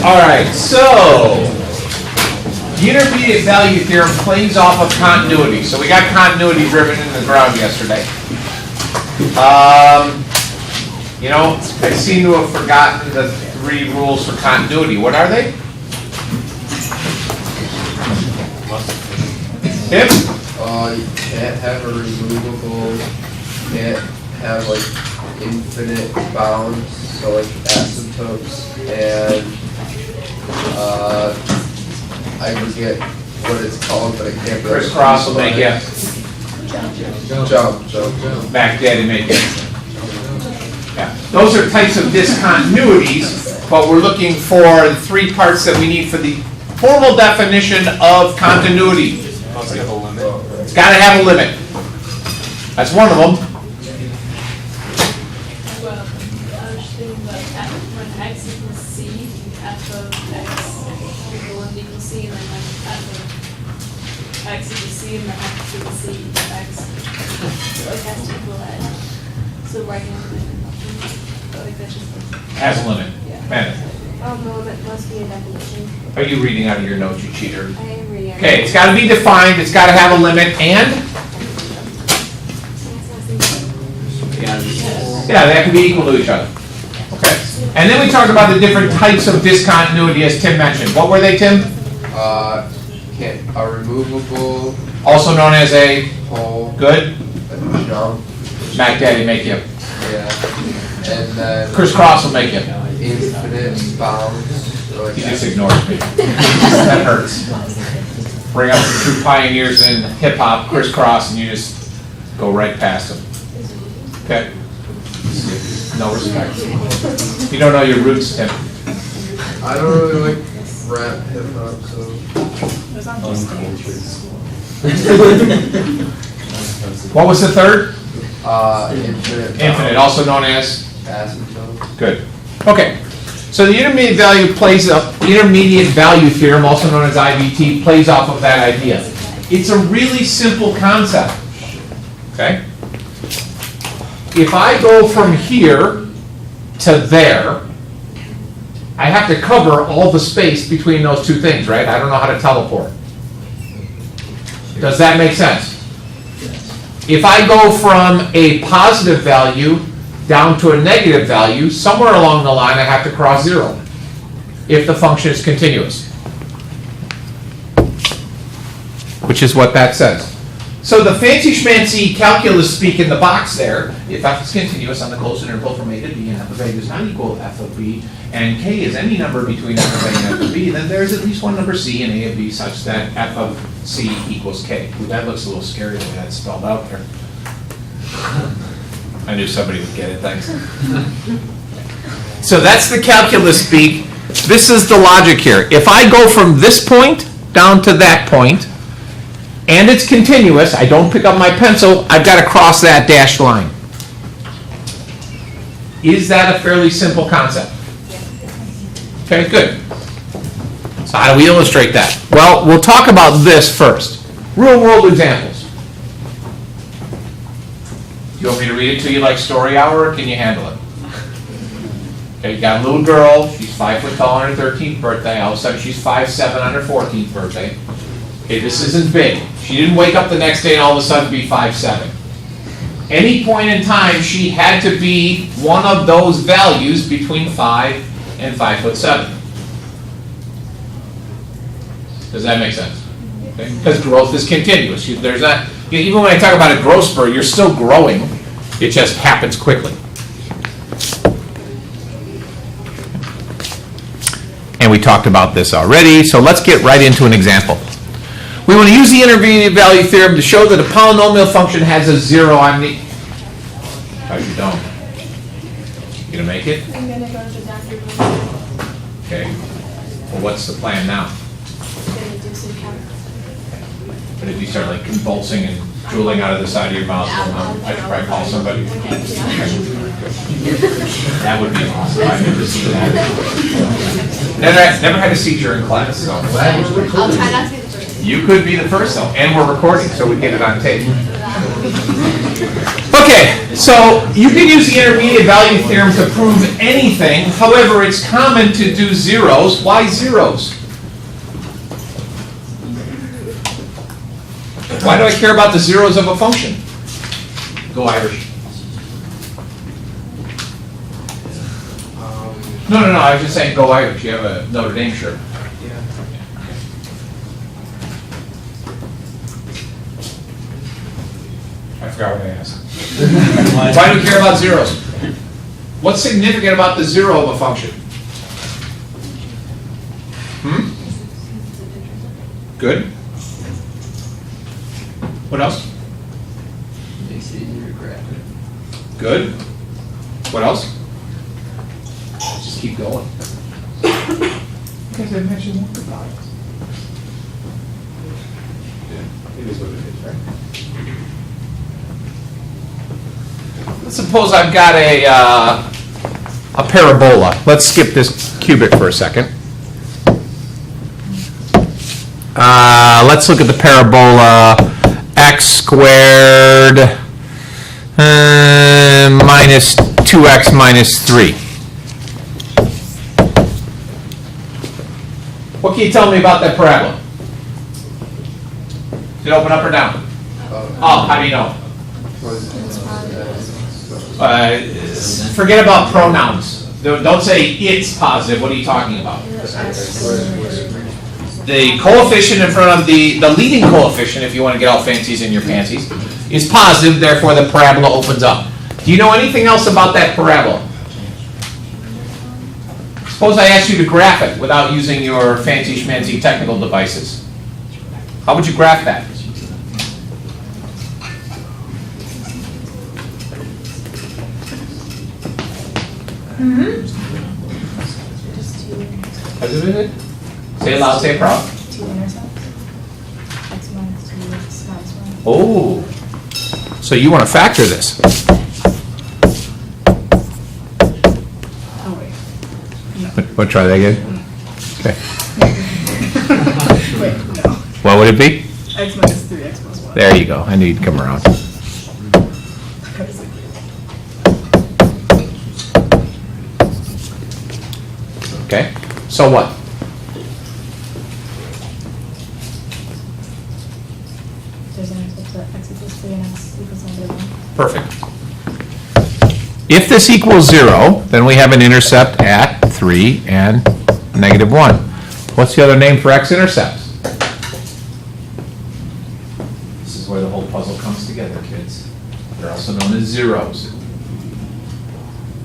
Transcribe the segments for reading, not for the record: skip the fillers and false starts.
All right, so the intermediate value theorem plays off of continuity. So we got continuity driven in the ground yesterday. You know, I seem to have forgotten the 3 rules for continuity. What are they? Tim? You can't have a removable, can't have like infinite bounds, so like asymptotes, and I forget what it's called, but I can't remember. Crisscross will make you. Jump. Back daddy make it. Yeah. Those are types of discontinuities, but we're looking for the 3 parts that we need for the formal definition of continuity. It's got to have a limit. That's one of them. Well, I was thinking that when x equals c, f of x equals c, and then f of x equals c, and then f equals c of x. So it has to equal that. So writing a limit. But like that's just Has a limit. Yeah. Man, The limit must be a definition. are you reading out of your notes, you cheater? I am reading. Okay, it's got to be defined, it's got to have a limit, and? Yeah, they have to be equal to each other. Okay. And then we talked about the different types of discontinuity as Tim mentioned. What were they, Tim? A removable, Also known as a pole, good? a jump, Mac Daddy make you. yeah, and then Crisscross will make you. infinite bounds, or like He just ignores me. That hurts. Bring up the true pioneers in hip hop, Crisscross, and you just go right past them. Okay? No respect. You don't know your roots, Tim. I don't really like rap hip hop, so. What was the third? Infinite, Also known as? asymptote. Good. Okay. So the intermediate value theorem, also known as IVT, plays off of that idea. It's a really simple concept. Okay? If I go from here to there, I have to cover all the space between those 2 things, right? I don't know how to teleport. Does that make sense? If I go from a positive value down to a negative value, somewhere along the line I have to cross 0 if the function is continuous. Which is what that says. So the fancy schmancy calculus speak in the box there, if f is continuous on the closed interval from a to b and f of a does not equal f of b, and k is any number between f of a and f of b, then there is at least one number c and a of b such that f of c equals k. Ooh, that looks a little scary the way that's spelled out there. I knew somebody would get it, thanks. So that's the calculus speak. This is the logic here. If I go from this point down to that point, and it's continuous, I don't pick up my pencil, I've got to cross that dashed line. Is that a fairly simple concept? Okay, good. So how do we illustrate that? Well, we'll talk about this first. Real world examples. Do you want me to read it to you like story hour, or can you handle it? Okay, you got a little girl, she's 5 foot tall on her 13th birthday, all of a sudden she's 5'7" on her 14th birthday. Okay, this isn't big. She didn't wake up the next day and all of a sudden be 5'7". Any point in time, she had to be one of those values between 5 and 5'7". Does that make sense? Okay? Because growth is continuous. There's not, even when I talk about a growth spurt, you're still growing. It just happens quickly. And we talked about this already, so let's get right into an example. We want to use the intermediate value theorem to show that a polynomial function has a 0 on the... Oh, you don't. You gonna make it? I'm gonna go to Dr. Boone. Okay. Well, what's the plan now? I'm gonna do some counts. But if you start like convulsing and drooling out of the side of your mouth, I should probably call somebody. That would be awesome. I've never seen that. Never had a seizure in class, so. I'll try not to be the first. You could be the first though, and we're recording, so we get it on tape. Okay, so you can use the intermediate value theorem to prove anything. However, it's common to do zeros. Why zeros? Why do I care about the zeros of a function? Go Irish. No, I was just saying go Irish. You have a Notre Dame shirt. I forgot what I asked. Why do we care about zeros? What's significant about the zero of a function? Good. What else? Makes it easier to graph it. Good. What else? Just keep going. Because I mentioned one about it. It is what it is, right? Let's suppose I've got a parabola. Let's skip this cubic for a second. Let's look at the parabola x squared minus 2x minus 3. What can you tell me about that parabola? Did it open up or down? Oh, how do you know? Forget about pronouns. Don't say it's positive. What are you talking about? The coefficient in front of the leading coefficient, if you want to get all fancies in your panties, is positive, therefore the parabola opens up. Do you know anything else about that parabola? Suppose I asked you to graph it without using your fancy schmancy technical devices. How would you graph that? Say it loud, say it proud. 2 intercepts. X minus 2x minus 1. Oh, so you want to factor this. Oh, wait. What, try that again? Okay. Wait, no. What would it be? X minus 3x plus 1. There you go. I knew you'd come around. Okay, so what? There's an intercept that x equals 3 and x equals -1. Perfect. If this equals 0, then we have an intercept at 3 and -1. What's the other name for x-intercepts? This is where the whole puzzle comes together, kids. They're also known as zeros.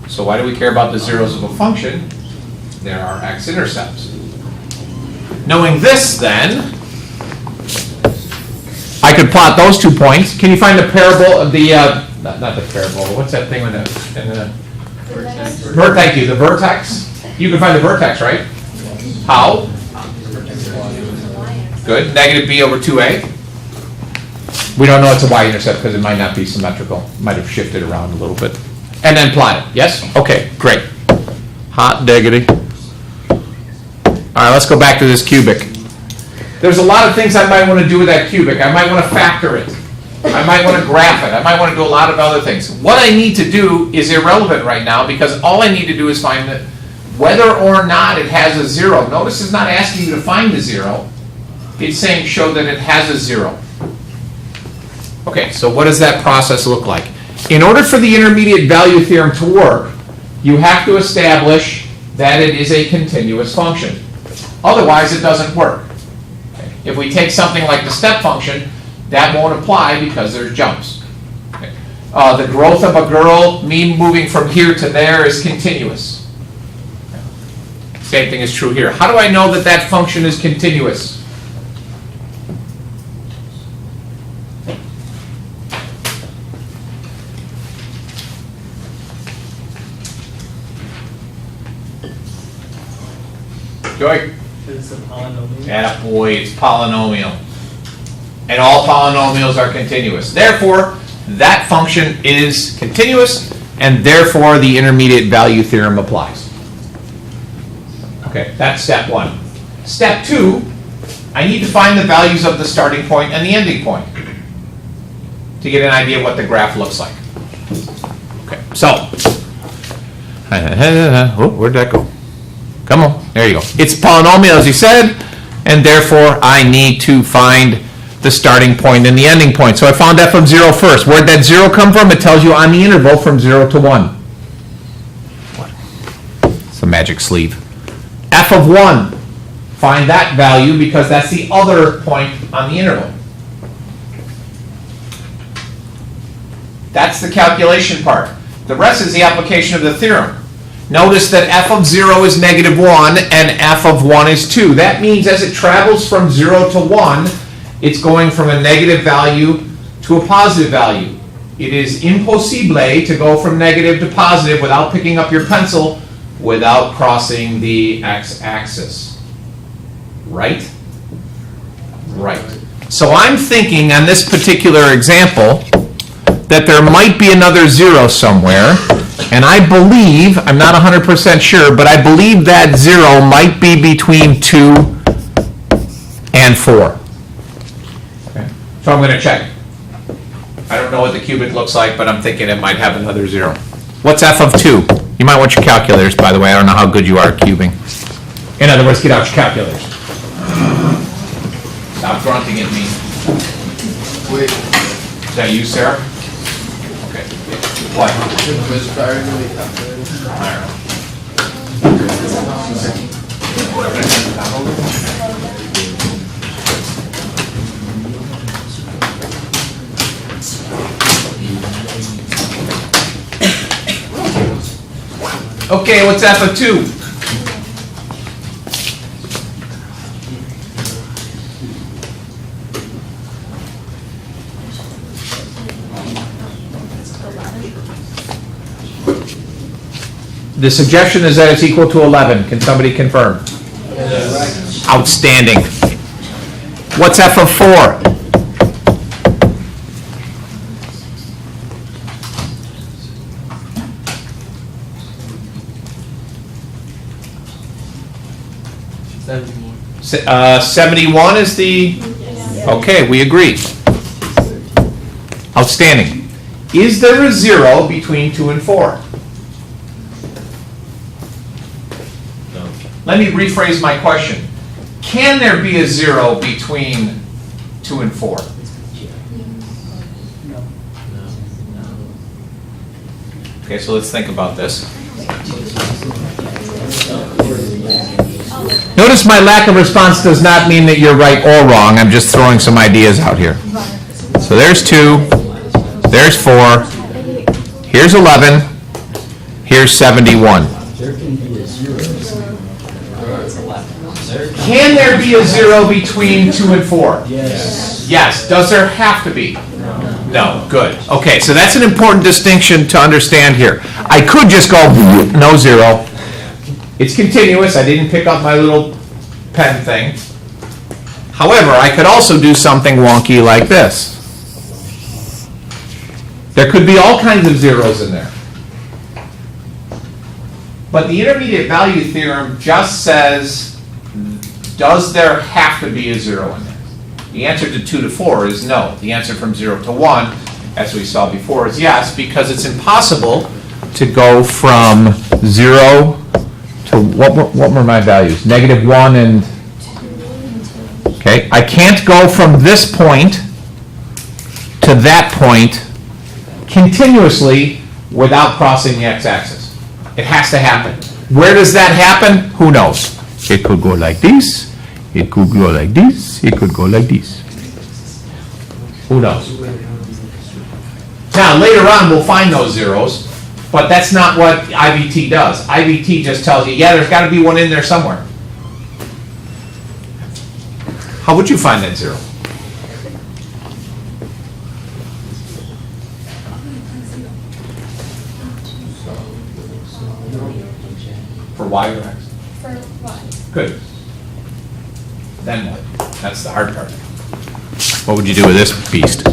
So why do we care about the zeros of a function? There are x-intercepts. Knowing this, then, I could plot those 2 points. Can you find the parabola of the, not the parabola, what's that thing with the, thank you, the vertex? You can find the vertex, right? How? Good, negative b over 2a. We don't know it's a y-intercept because it might not be symmetrical. Might have shifted around a little bit. And then plot it, yes? Okay, great. Hot diggity. All right, let's go back to this cubic. There's a lot of things I might want to do with that cubic. I might want to factor it. I might want to graph it. I might want to do a lot of other things. What I need to do is irrelevant right now because all I need to do is find whether or not it has a 0. Notice it's not asking you to find the 0. It's saying show that it has a 0. Okay, so what does that process look like? In order for the intermediate value theorem to work, you have to establish that it is a continuous function. Otherwise, it doesn't work. Okay. If we take something like the step function, that won't apply because there's jumps. Okay. The growth of a girl, me moving from here to there, is continuous. Okay. Same thing is true here. How do I know that that function is continuous? Joy? It's a polynomial. Yeah, boy, it's polynomial. And all polynomials are continuous. Therefore, that function is continuous, and therefore the intermediate value theorem applies. Okay, that's step 1. Step 2, I need to find the values of the starting point and the ending point. to get an idea of what the graph looks like. Okay, so, oh, where'd that go? Come on, there you go. It's a polynomial, as you said, and therefore I need to find the starting point and the ending point. So I found f of 0 first. Where'd that 0 come from? It tells you on the interval from 0 to 1. It's a magic sleeve. F of 1. Find that value because that's the other point on the interval. That's the calculation part. The rest is the application of the theorem. Notice that f of 0 is negative 1 and f of 1 is 2. That means as it travels from 0 to 1, it's going from a negative value to a positive value. It is impossible to go from negative to positive without picking up your pencil, without crossing the x-axis. Right? Right. So I'm thinking on this particular example that there might be another 0 somewhere, and I believe, I'm not 100% sure, but I believe that 0 might be between 2 and 4. Okay. So I'm going to check. I don't know what the cubic looks like, but I'm thinking it might have another 0. What's f of 2? You might want your calculators, by the way. I don't know how good you are at cubing. In other words, get out your calculators. Stop grunting at me. Wait, Is that you, Sarah? Okay. What? was prior to the calculator. Okay, what's f of 2? The suggestion is that it's equal to 11. Can somebody confirm? Yes. Outstanding. What's f of 4? Se- 71 is the... Okay, we agree. Outstanding. Is there a 0 between 2 and 4? Let me rephrase my question. Can there be a 0 between 2 and 4? Okay, so let's think about this. Notice my lack of response does not mean that you're right or wrong. I'm just throwing some ideas out here. So there's 2, there's 4, here's 11, here's 71. Can there be a 0 between 2 and 4? Yes. Yes. Does there have to be? No. Good. Okay, so that's an important distinction to understand here. I could just go, no 0. It's continuous. I didn't pick up my little pen thing. However, I could also do something wonky like this. There could be all kinds of zeros in there. But the intermediate value theorem just says, does there have to be a 0 in there? The answer to 2 to 4 is no. The answer from 0 to 1, as we saw before, is yes, because it's impossible to go from 0 to, what were my values? Negative 1 and, okay, I can't go from this point to that point continuously without crossing the x-axis. It has to happen. Where does that happen? Who knows? It could go like this, it could go like this, it could go like this. Who knows? Now, later on, we'll find those zeros, but that's not what IVT does. IVT just tells you, yeah, there's got to be one in there somewhere. How would you find that 0? For y or x? For y. Good. Then what? That's the hard part. What would you do with this beast?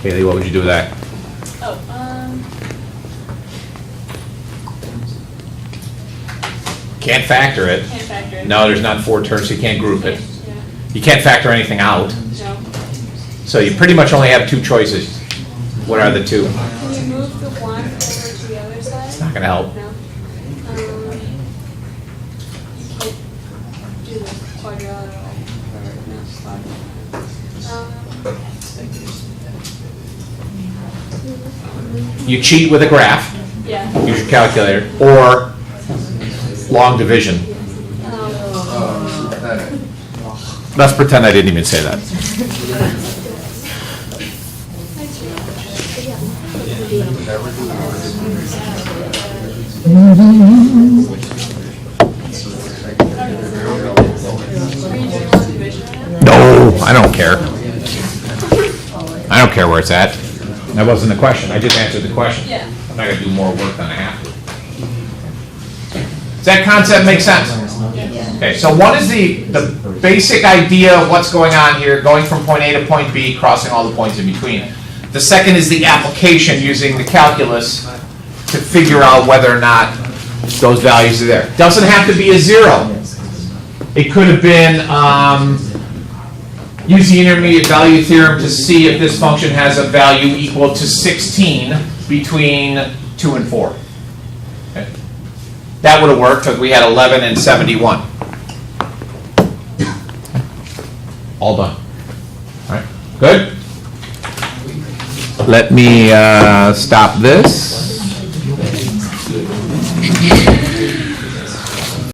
Haley, what would you do with that? Oh, Can't factor it. can't factor it. No, there's not 4 terms, so you can't group it. Yeah. You can't factor anything out. No. So you pretty much only have two choices. What are the two? Can you move the one over to the other side? It's not gonna help. No. You can't do the quadrilateral. Or, no, quadrilateral. You cheat with a graph, Yeah. use your calculator, or long division. Pathetic. Let's pretend I didn't even say that. No, I don't care. I don't care where it's at. That wasn't the question. I just answered the question. Yeah. I'm not gonna do more work than I have to. Does that concept make sense? Okay, so one is the basic idea of what's going on here, going from point A to point B, crossing all the points in between. The second is the application using the calculus to figure out whether or not those values are there. Doesn't have to be a 0. It could have been, use the intermediate value theorem to see if this function has a value equal to 16 between 2 and 4. Okay. That would have worked because we had 11 and 71. All done. All right, good? Let me stop this.